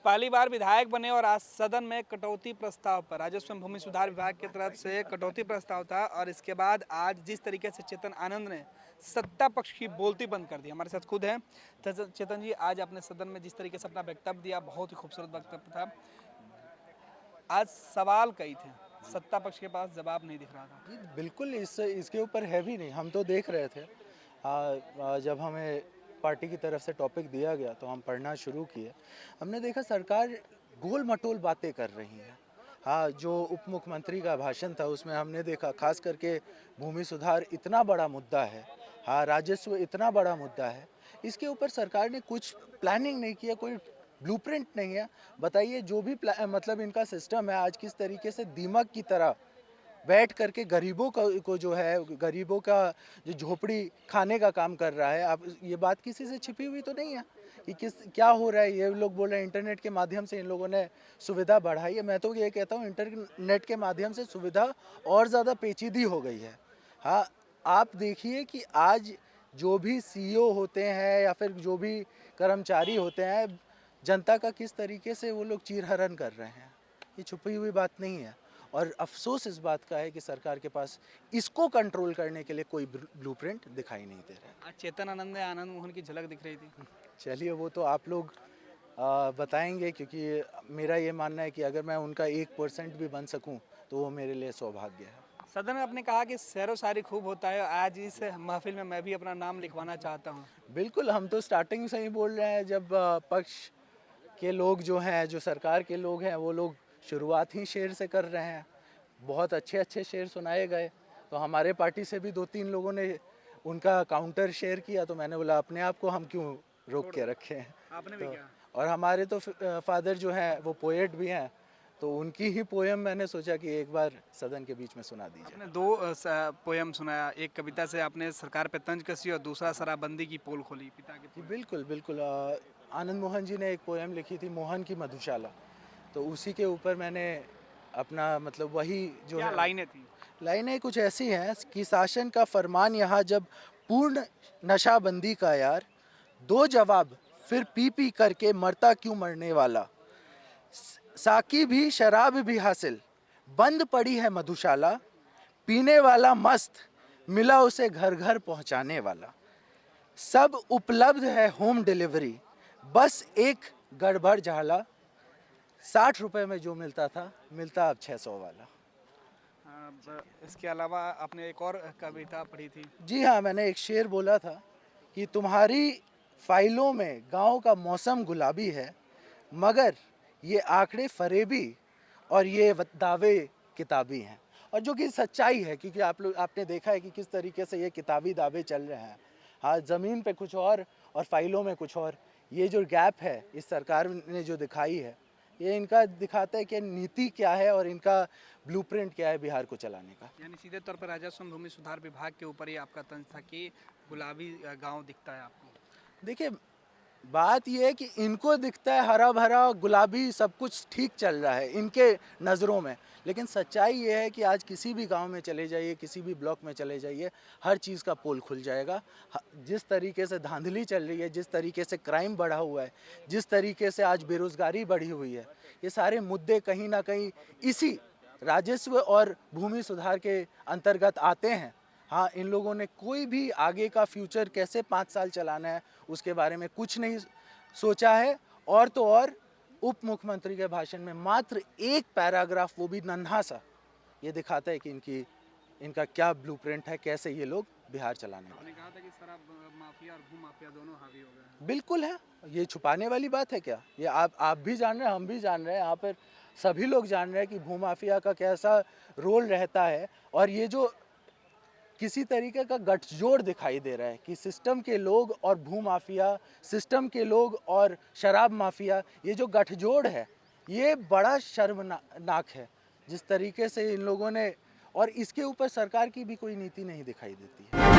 पहली बार विधायक बने और आज सदन में कटौती प्रस्ताव पर राजस्व एवं भूमि सुधार विभाग की तरफ से कटौती प्रस्ताव था और इसके बाद आज जिस तरीके से चेतन आनंद ने सत्ता पक्ष की बोलती बंद कर दी। हमारे साथ खुद हैं चेतन जी। आज आपने सदन में जिस तरीके से अपना वक्तव्य दिया, बहुत ही खूबसूरत वक्तव्य था। आज सवाल कई थे, सत्ता पक्ष के पास जवाब नहीं दिख रहा था। जी, बिल्कुल इसके ऊपर है भी नहीं। हम तो देख रहे थे जब हमें पार्टी की तरफ से टॉपिक दिया गया तो हम पढ़ना शुरू किए। हमने देखा सरकार गोल मटोल बातें कर रही है। हाँ, जो उप मुख्यमंत्री का भाषण था उसमें हमने देखा खास करके भूमि सुधार इतना बड़ा मुद्दा है। हाँ, राजस्व इतना बड़ा मुद्दा है, इसके ऊपर सरकार ने कुछ प्लानिंग नहीं किया, कोई ब्लूप्रिंट नहीं है। बताइए, जो भी मतलब इनका सिस्टम है आज किस तरीके से दीमक की तरह बैठ करके गरीबों को जो है, गरीबों का जो झोपड़ी खाने का काम कर रहा है। अब ये बात किसी से छिपी हुई तो नहीं है कि क्या हो रहा है। ये लोग बोल रहे हैं इंटरनेट के माध्यम से इन लोगों ने सुविधा बढ़ाई है। मैं तो ये कहता हूँ इंटरनेट के माध्यम से सुविधा और ज़्यादा पेचीदी हो गई है। हाँ, आप देखिए कि आज जो भी सीईओ होते हैं या फिर जो भी कर्मचारी होते हैं, जनता का किस तरीके से वो लोग चीरहरण कर रहे हैं, ये छुपी हुई बात नहीं है। और अफसोस इस बात का है कि सरकार के पास इसको कंट्रोल करने के लिए कोई ब्लूप्रिंट दिखाई नहीं दे रहा है। आज चेतन आनंद में आनंद मोहन की झलक दिख रही थी। चलिए, वो तो आप लोग बताएंगे, क्योंकि मेरा ये मानना है कि अगर मैं उनका 1% भी बन सकूं तो वो मेरे लिए सौभाग्य है। सदन में आपने कहा कि सैरो शायरी खूब होता है, आज इस महफिल में मैं भी अपना नाम लिखवाना चाहता हूँ। बिल्कुल, हम तो स्टार्टिंग से ही बोल रहे हैं। जब पक्ष के लोग जो हैं, जो सरकार के लोग हैं, वो लोग शुरुआत ही शेर से कर रहे हैं। बहुत अच्छे अच्छे शेर सुनाए गए, तो हमारे पार्टी से भी 2-3 लोगों ने उनका काउंटर शेयर किया, तो मैंने बोला अपने आप को हम क्यों रोक के रखे हैं। आपने भी क्या? और हमारे तो फादर जो हैं वो पोएट भी हैं, तो उनकी ही पोएम मैंने सोचा कि एक बार सदन के बीच में सुना दीजिए। आपने दो पोयम सुनाया, एक कविता से आपने सरकार पे तंज कसी और दूसरा शराबबंदी की पोल खोली पिता के जी पोल। बिल्कुल बिल्कुल। आनंद मोहन जी ने एक पोएम लिखी थी, मोहन की मधुशाला, तो उसी के ऊपर मैंने अपना मतलब वही जो क्या है लाइनें थी? लाइनें कुछ ऐसी हैं कि शासन का फरमान यहाँ जब पूर्ण नशाबंदी का यार, दो जवाब फिर पी पी करके मरता क्यों मरने वाला, साकी भी शराब भी हासिल, बंद पड़ी है मधुशाला, पीने वाला मस्त मिला उसे घर घर पहुंचाने वाला, सब उपलब्ध है होम डिलीवरी, बस एक गड़बड़ झाला, 60 रुपए में जो मिलता था मिलता अब 600 वाला। इसके अलावा आपने एक और कविता पढ़ी थी। जी हाँ, मैंने एक शेर बोला था कि तुम्हारी फाइलों में गांव का मौसम गुलाबी है, मगर ये आंकड़े फरेबी और ये दावे किताबी हैं। और जो कि सच्चाई है, क्योंकि आपने देखा है कि किस तरीके से ये किताबी दावे चल रहे हैं। हाँ, ज़मीन पे कुछ और फाइलों में कुछ और। ये जो गैप है इस सरकार ने जो दिखाई है, ये इनका दिखाता है कि नीति क्या है और इनका ब्लूप्रिंट क्या है बिहार को चलाने का। यानी सीधे तौर पर राजस्व एवं भूमि सुधार विभाग के ऊपर ही आपका तंज था कि गुलाबी गांव दिखता है आपको। देखिए, बात यह है कि इनको दिखता है हरा भरा गुलाबी, सब कुछ ठीक चल रहा है इनके नज़रों में, लेकिन सच्चाई ये है कि आज किसी भी गांव में चले जाइए, किसी भी ब्लॉक में चले जाइए, हर चीज़ का पोल खुल जाएगा। जिस तरीके से धांधली चल रही है, जिस तरीके से क्राइम बढ़ा हुआ है, जिस तरीके से आज बेरोज़गारी बढ़ी हुई है, ये सारे मुद्दे कहीं ना कहीं इसी राजस्व और भूमि सुधार के अंतर्गत आते हैं। हाँ, इन लोगों ने कोई भी आगे का फ्यूचर कैसे 5 साल चलाना है उसके बारे में कुछ नहीं सोचा है। और तो और उप मुख्यमंत्री के भाषण में मात्र एक पैराग्राफ, वो भी नन्हा सा, ये दिखाता है कि इनका क्या ब्लूप्रिंट है, कैसे ये लोग बिहार चलाने वाले। आपने कहा था कि शराब माफिया और भू माफिया दोनों हावी हो गए हैं। बिल्कुल है, ये छुपाने वाली बात है क्या? ये आप भी जान रहे हैं, हम भी जान रहे हैं, यहाँ पर सभी लोग जान रहे हैं कि भूमाफिया का कैसा रोल रहता है। और ये जो किसी तरीके का गठजोड़ दिखाई दे रहा है कि सिस्टम के लोग और भूमाफिया, सिस्टम के लोग और शराब माफिया, ये जो गठजोड़ है ये बड़ा शर्मनाक है जिस तरीके से इन लोगों ने। और इसके ऊपर सरकार की भी कोई नीति नहीं दिखाई देती है।